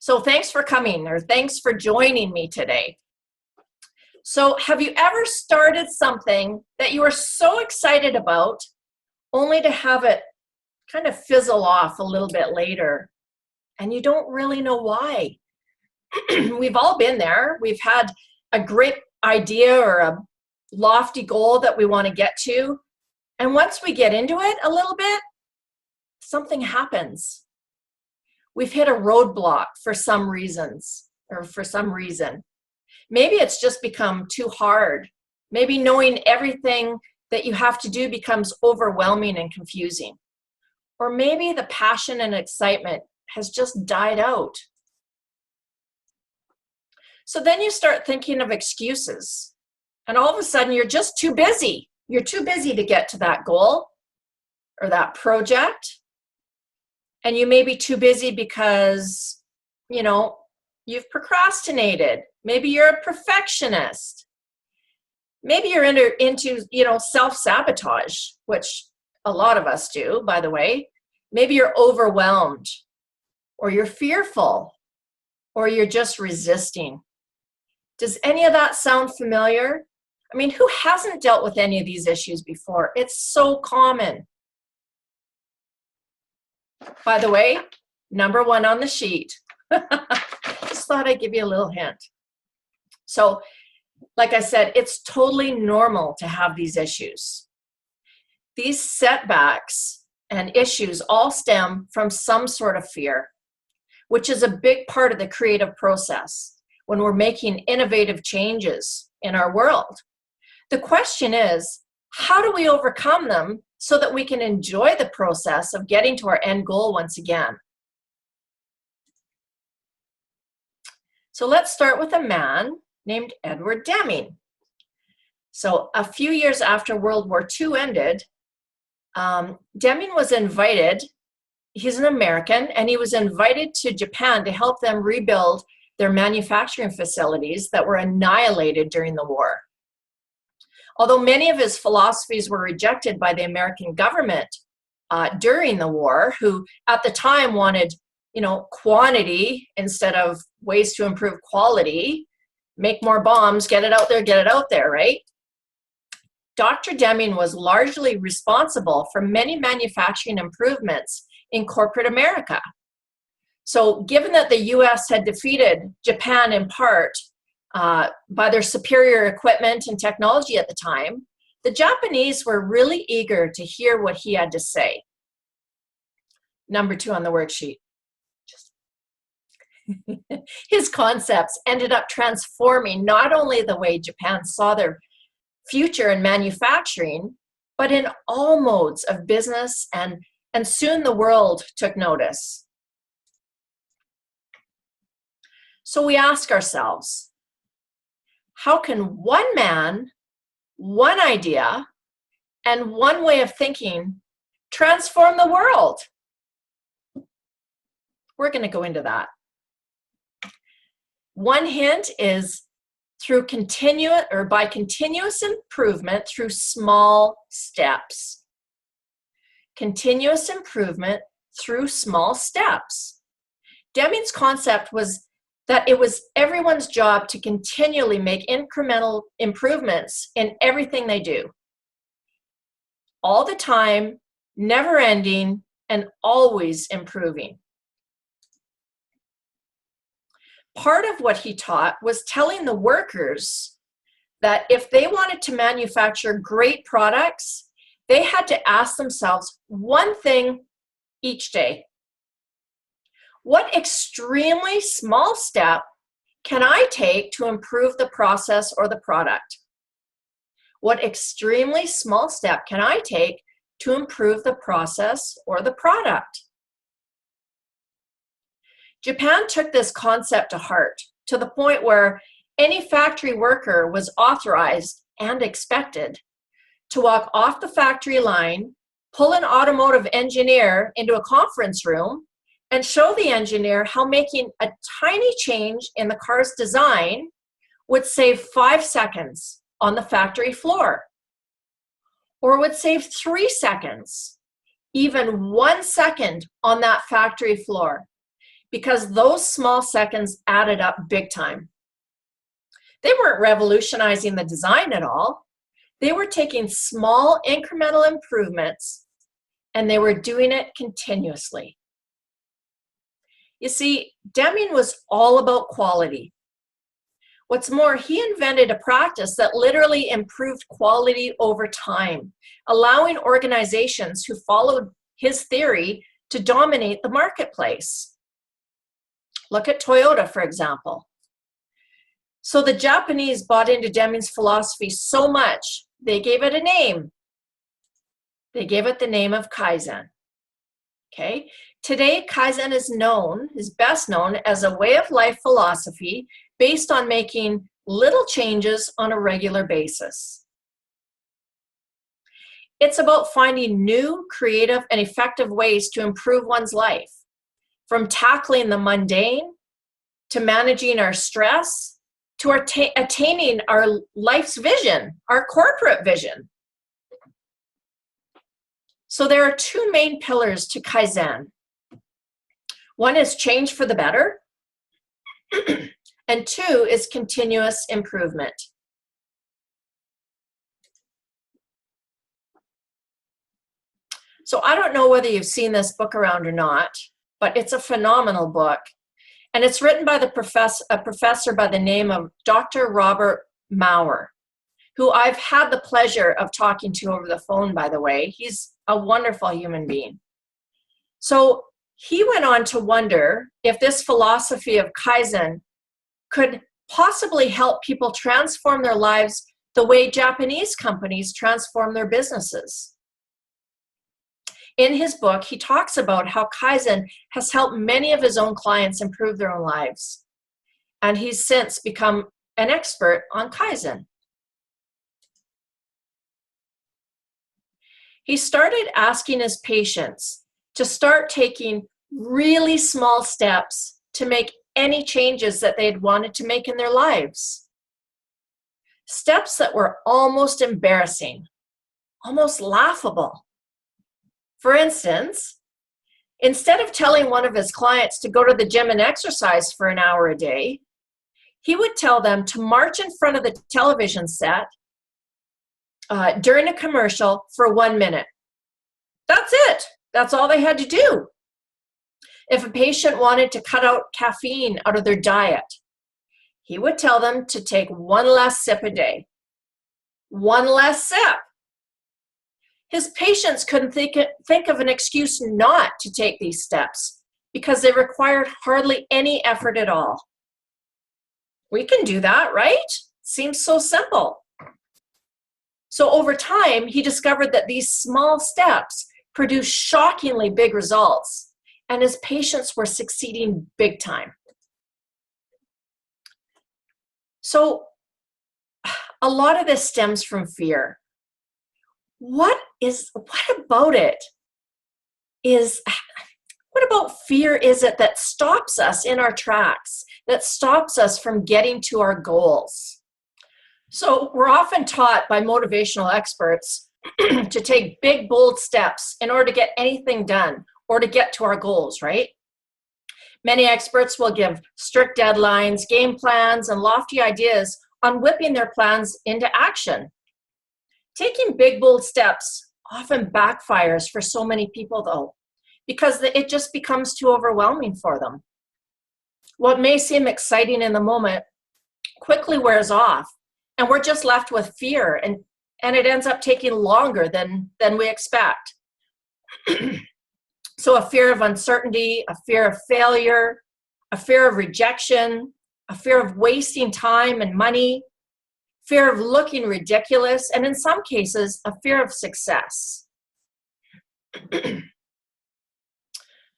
So thanks for coming, or thanks for joining me today. So have you ever started something that you were so excited about only to have it kind of fizzle off a little bit later and you don't really know why? We've all been there. We've had a great idea or a lofty goal that we want to get to. And once we get into it a little bit, something happens. We've hit a roadblock for some reasons or for some reason. Maybe it's just become too hard. Maybe knowing everything that you have to do becomes overwhelming and confusing. Or maybe the passion and excitement has just died out. So then you start thinking of excuses. And all of a sudden you're just too busy. You're too busy to get to that goal or that project. And you may be too busy because, you've procrastinated. Maybe you're a perfectionist. Maybe you're into self-sabotage, which a lot of us do, by the way. Maybe you're overwhelmed, or you're fearful, or you're just resisting. Does any of that sound familiar? I mean, who hasn't dealt with any of these issues before? It's so common. By the way, number one on the sheet. Just thought I'd give you a little hint. So, like I said, it's totally normal to have these issues. These setbacks and issues all stem from some sort of fear, which is a big part of the creative process when we're making innovative changes in our world. The question is, how do we overcome them so that we can enjoy the process of getting to our end goal once again? So let's start with a man named Edward Deming. So a few years after World War II ended, Deming was invited, he's an American, and he was invited to Japan to help them rebuild their manufacturing facilities that were annihilated during the war. Although many of his philosophies were rejected by the American government during the war, who at the time wanted, quantity instead of ways to improve quality, make more bombs, get it out there, right? Dr. Deming was largely responsible for many manufacturing improvements in corporate America. So given that the US had defeated Japan in part by their superior equipment and technology at the time, the Japanese were really eager to hear what he had to say. Number 2 on the worksheet. His concepts ended up transforming not only the way Japan saw their future in manufacturing, but in all modes of business, and soon the world took notice. So we ask ourselves, how can one man, one idea, and one way of thinking transform the world? We're going to go into that. One hint is by continuous improvement through small steps. Continuous improvement through small steps. Deming's concept was that it was everyone's job to continually make incremental improvements in everything they do. All the time, never ending, and always improving. Part of what he taught was telling the workers that if they wanted to manufacture great products, they had to ask themselves one thing each day. What extremely small step can I take to improve the process or the product? What extremely small step can I take to improve the process or the product? Japan took this concept to heart, to the point where any factory worker was authorized and expected to walk off the factory line, pull an automotive engineer into a conference room, and show the engineer how making a tiny change in the car's design would save 5 seconds on the factory floor, or would save 3 seconds, even 1 second on that factory floor. because those small seconds added up big time. They weren't revolutionizing the design at all. They were taking small incremental improvements and they were doing it continuously. You see, Deming was all about quality. What's more, he invented a practice that literally improved quality over time, allowing organizations who followed his theory to dominate the marketplace. Look at Toyota, for example. So the Japanese bought into Deming's philosophy so much, they gave it a name. They gave it the name of Kaizen. Okay? Today, Kaizen is best known as a way of life philosophy based on making little changes on a regular basis. It's about finding new, creative, and effective ways to improve one's life, from tackling the mundane, to managing our stress, to attaining our life's vision, our corporate vision. So there are two main pillars to Kaizen. One is change for the better, and two is continuous improvement. So I don't know whether you've seen this book around or not, but it's a phenomenal book. And it's written by a professor by the name of Dr. Robert Maurer, who I've had the pleasure of talking to over the phone, by the way. He's a wonderful human being. So he went on to wonder if this philosophy of Kaizen could possibly help people transform their lives the way Japanese companies transform their businesses. In his book, he talks about how Kaizen has helped many of his own clients improve their own lives. And he's since become an expert on Kaizen. He started asking his patients to start taking really small steps to make any changes that they'd wanted to make in their lives. Steps that were almost embarrassing, almost laughable. For instance, instead of telling one of his clients to go to the gym and exercise for an hour a day, he would tell them to march in front of the television set during a commercial for 1 minute. That's it. That's all they had to do. If a patient wanted to cut out caffeine out of their diet, he would tell them to take one less sip a day. One less sip. His patients couldn't think of an excuse not to take these steps because they required hardly any effort at all. We can do that, right? Seems so simple. So over time, he discovered that these small steps produce shockingly big results, and his patients were succeeding big time. So a lot of this stems from fear. What about fear is it that stops us in our tracks, that stops us from getting to our goals? So we're often taught by motivational experts to take big, bold steps in order to get anything done or to get to our goals, right? Many experts will give strict deadlines, game plans, and lofty ideas on whipping their plans into action. Taking big, bold steps often backfires for so many people, though, because it just becomes too overwhelming for them. What may seem exciting in the moment quickly wears off, and we're just left with fear, and it ends up taking longer than we expect. So a fear of uncertainty, a fear of failure, a fear of rejection, a fear of wasting time and money, fear of looking ridiculous, and in some cases, a fear of success.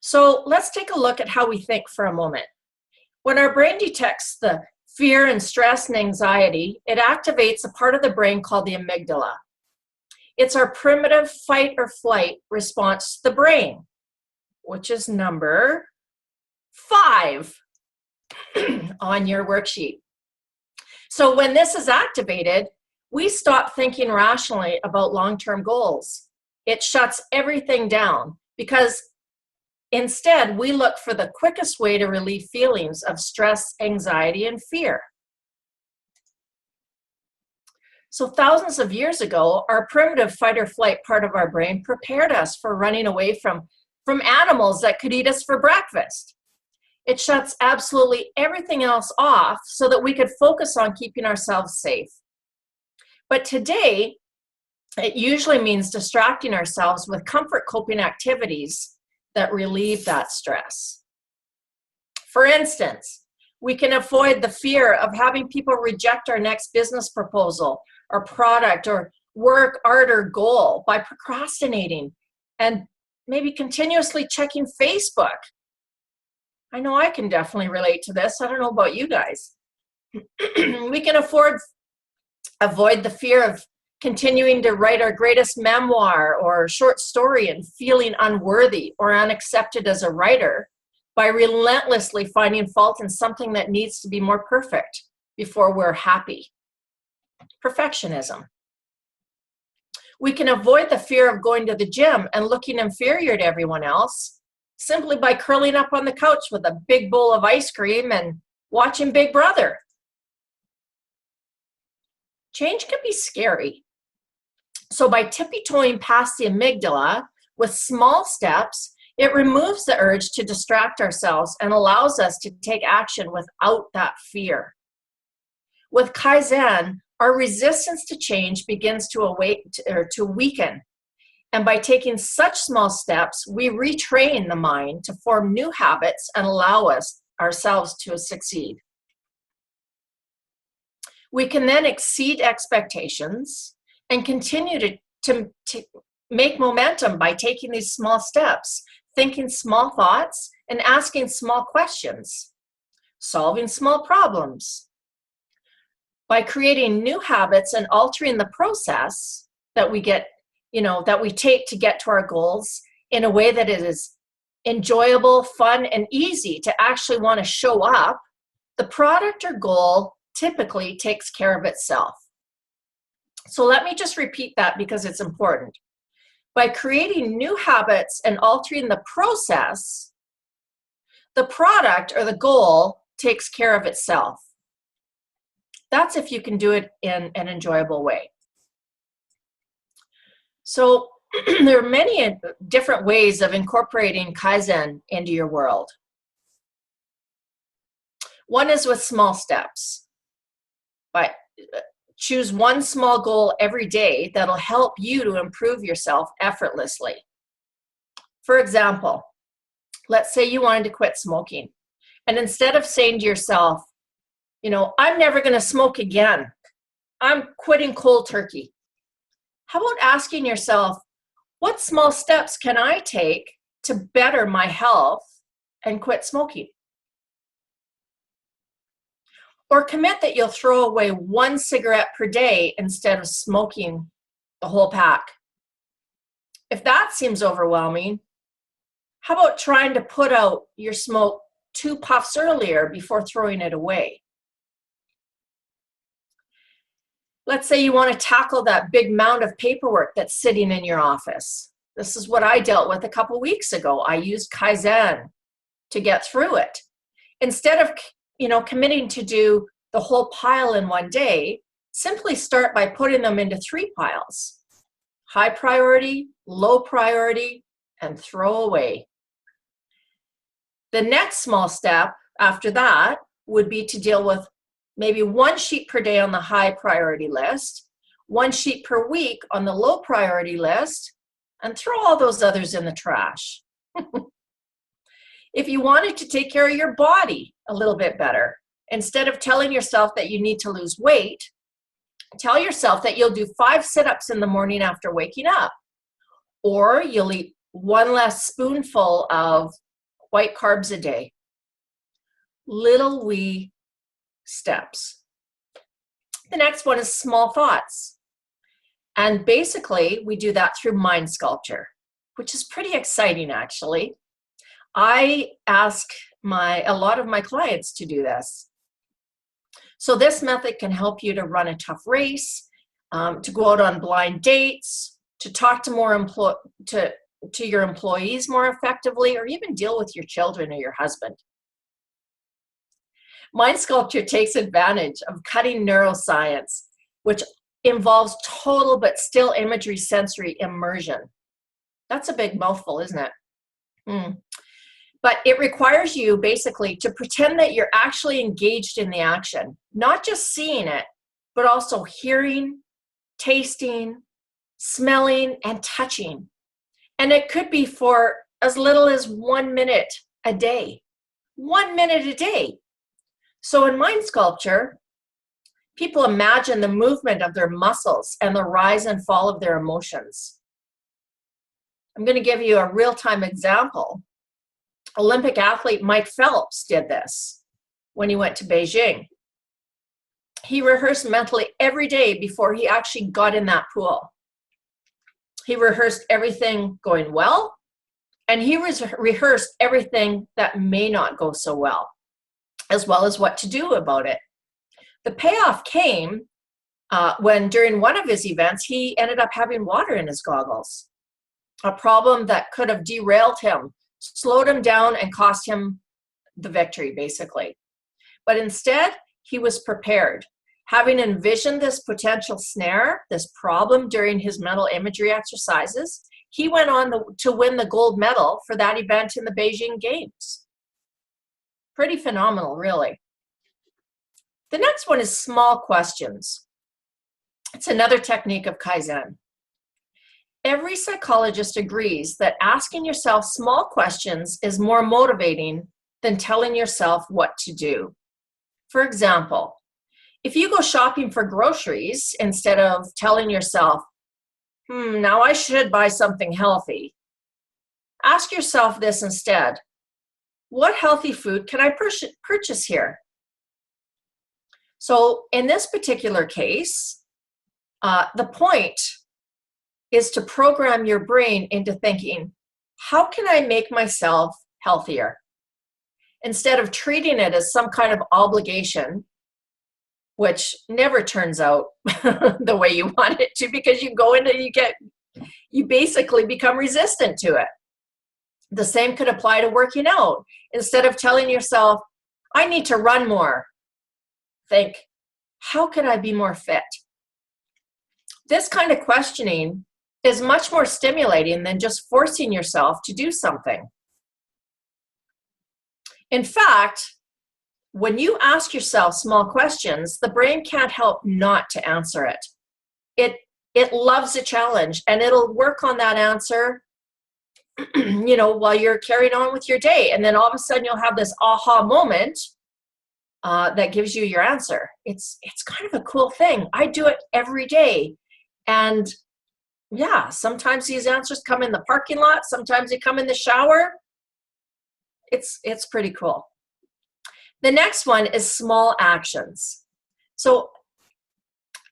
So let's take a look at how we think for a moment. When our brain detects the fear and stress and anxiety, it activates a part of the brain called the amygdala. It's our primitive fight or flight response to the brain, which is number 5 on your worksheet. So when this is activated, we stop thinking rationally about long-term goals. It shuts everything down because Instead, we look for the quickest way to relieve feelings of stress, anxiety, and fear. So thousands of years ago, our primitive fight or flight part of our brain prepared us for running away from animals that could eat us for breakfast. It shuts absolutely everything else off so that we could focus on keeping ourselves safe. But today, it usually means distracting ourselves with comfort coping activities that relieve that stress. For instance, we can avoid the fear of having people reject our next business proposal or product or work, art, or goal by procrastinating and maybe continuously checking Facebook. I know I can definitely relate to this. I don't know about you guys. We can avoid the fear of continuing to write our greatest memoir or short story and feeling unworthy or unaccepted as a writer by relentlessly finding fault in something that needs to be more perfect before we're happy. Perfectionism. We can avoid the fear of going to the gym and looking inferior to everyone else simply by curling up on the couch with a big bowl of ice cream and watching Big Brother. Change can be scary. So by tippy-toeing past the amygdala with small steps, it removes the urge to distract ourselves and allows us to take action without that fear. With Kaizen, our resistance to change begins to weaken. And by taking such small steps, we retrain the mind to form new habits and allow ourselves to succeed. We can then exceed expectations and continue to make momentum by taking these small steps, thinking small thoughts, and asking small questions, solving small problems. By creating new habits and altering the process that we take to get to our goals in a way that it is enjoyable, fun, and easy to actually want to show up, the product or goal typically takes care of itself. So let me just repeat that because it's important. By creating new habits and altering the process, the product or the goal takes care of itself. That's if you can do it in an enjoyable way. So there are many different ways of incorporating Kaizen into your world. One is with small steps. Choose one small goal every day that'll help you to improve yourself effortlessly. For example, let's say you wanted to quit smoking. And instead of saying to yourself, I'm never going to smoke again, I'm quitting cold turkey. How about asking yourself, what small steps can I take to better my health and quit smoking? Or commit that you'll throw away one cigarette per day instead of smoking the whole pack. If that seems overwhelming, how about trying to put out your smoke 2 puffs earlier before throwing it away? Let's say you want to tackle that big mound of paperwork that's sitting in your office. This is what I dealt with a couple weeks ago. I used Kaizen to get through it. Instead of committing to do the whole pile in one day, simply start by putting them into 3 piles. High priority, low priority, and throw away. The next small step after that would be to deal with maybe 1 sheet per day on the high priority list, 1 sheet per week on the low priority list, and throw all those others in the trash. If you wanted to take care of your body a little bit better, instead of telling yourself that you need to lose weight, tell yourself that you'll do 5 sit-ups in the morning after waking up, or you'll eat 1 less spoonful of white carbs a day. Little wee steps. The next one is small thoughts. And basically, we do that through mind sculpture, which is pretty exciting, actually. I ask a lot of my clients to do this. So this method can help you to run a tough race, to go out on blind dates, to talk to to your employees more effectively, or even deal with your children or your husband. Mind sculpture takes advantage of cutting neuroscience, which involves total but still imagery sensory immersion. That's a big mouthful, isn't it? But it requires you basically to pretend that you're actually engaged in the action, not just seeing it, but also hearing, tasting, smelling, and touching. And it could be for as little as 1 minute a day. 1 minute a day. So in mind sculpture, people imagine the movement of their muscles and the rise and fall of their emotions. I'm going to give you a real-time example. Olympic athlete Mike Phelps did this when he went to Beijing. He rehearsed mentally every day before he actually got in that pool. He rehearsed everything going well, and he rehearsed everything that may not go so well as what to do about it. The payoff came when during one of his events, he ended up having water in his goggles, a problem that could have derailed him, slowed him down, and cost him the victory, basically. But instead, he was prepared. Having envisioned this potential snare, this problem during his mental imagery exercises, he went on to win the gold medal for that event in the Beijing Games. Pretty phenomenal, really. The next one is small questions. It's another technique of Kaizen. Every psychologist agrees that asking yourself small questions is more motivating than telling yourself what to do. For example, if you go shopping for groceries instead of telling yourself, now I should buy something healthy, ask yourself this instead: what healthy food can I purchase here? So in this particular case, the point is to program your brain into thinking, how can I make myself healthier? Instead of treating it as some kind of obligation, which never turns out the way you want it to, because you go in and you basically become resistant to it. The same could apply to working out. Instead of telling yourself, I need to run more, think, how can I be more fit? This kind of questioning is much more stimulating than just forcing yourself to do something. In fact, when you ask yourself small questions, the brain can't help not to answer it. It loves a challenge, and it'll work on that answer while you're carrying on with your day. And then all of a sudden you'll have this aha moment that gives you your answer. It's kind of a cool thing. I do it every day. And yeah, sometimes these answers come in the parking lot. Sometimes they come in the shower. It's pretty cool. The next one is small actions. So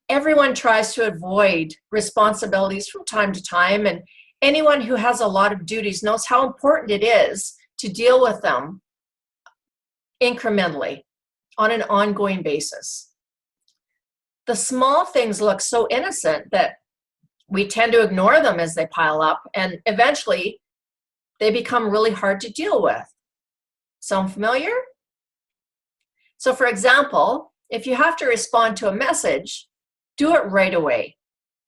everyone tries to avoid responsibilities from time to time, and anyone who has a lot of duties knows how important it is to deal with them incrementally on an ongoing basis. The small things look so innocent that we tend to ignore them as they pile up, and eventually they become really hard to deal with. Sound familiar? So for example, if you have to respond to a message, do it right away.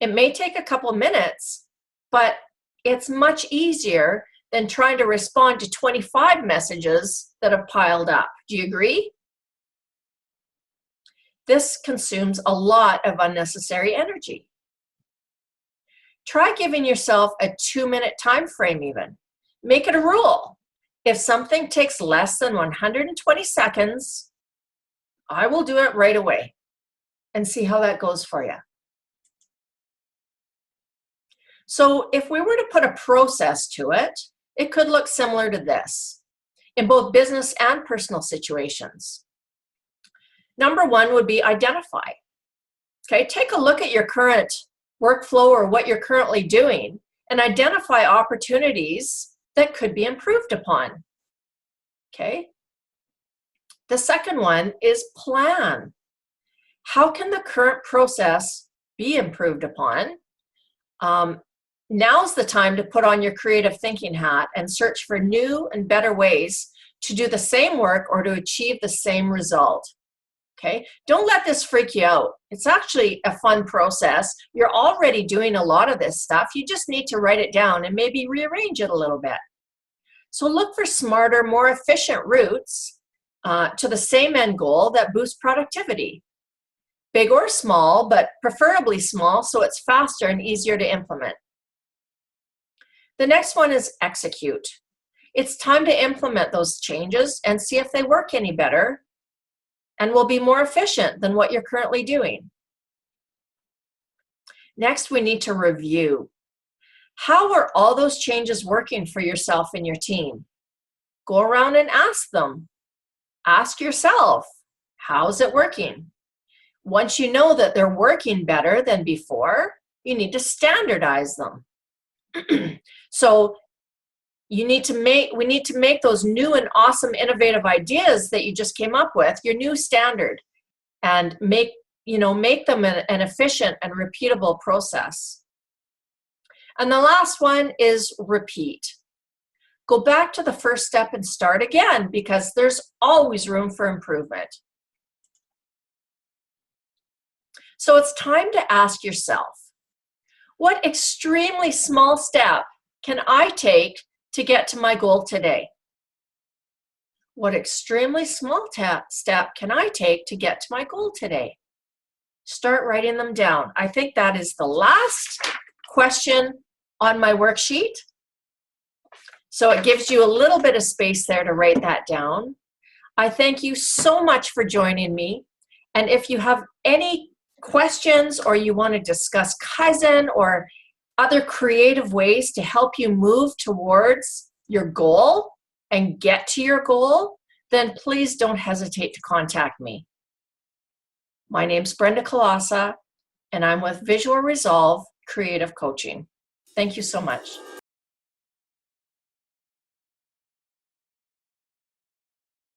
It may take a couple minutes, but it's much easier than trying to respond to 25 messages that have piled up. Do you agree? This consumes a lot of unnecessary energy. Try giving yourself a 2-minute time frame even. Make it a rule. If something takes less than 120 seconds, I will do it right away, and see how that goes for you. So if we were to put a process to it, it could look similar to this in both business and personal situations. Number one would be identify. Okay, take a look at your current workflow or what you're currently doing and identify opportunities that could be improved upon. Okay. The second one is plan. How can the current process be improved upon? Now's the time to put on your creative thinking hat and search for new and better ways to do the same work or to achieve the same result. Okay, don't let this freak you out. It's actually a fun process. You're already doing a lot of this stuff. You just need to write it down and maybe rearrange it a little bit. So look for smarter, more efficient routes to the same end goal that boost productivity. Big or small, but preferably small so it's faster and easier to implement. The next one is execute. It's time to implement those changes and see if they work any better and will be more efficient than what you're currently doing. Next, we need to review. How are all those changes working for yourself and your team? Go around and ask them. Ask yourself, how's it working? Once you know that they're working better than before, you need to standardize them. So we need to make those new and awesome innovative ideas that you just came up with your new standard, and make them an efficient and repeatable process. And the last one is repeat. Go back to the first step and start again, because there's always room for improvement. So it's time to ask yourself, what extremely small step can I take to get to my goal today? What extremely small step can I take to get to my goal today? Start writing them down. I think that is the last question on my worksheet. So it gives you a little bit of space there to write that down. I thank you so much for joining me. And if you have any questions or you want to discuss Kaizen or other creative ways to help you move towards your goal and get to your goal, then please don't hesitate to contact me. My name's Brenda Kalasa, and I'm with Visual Resolve Creative Coaching. Thank you so much.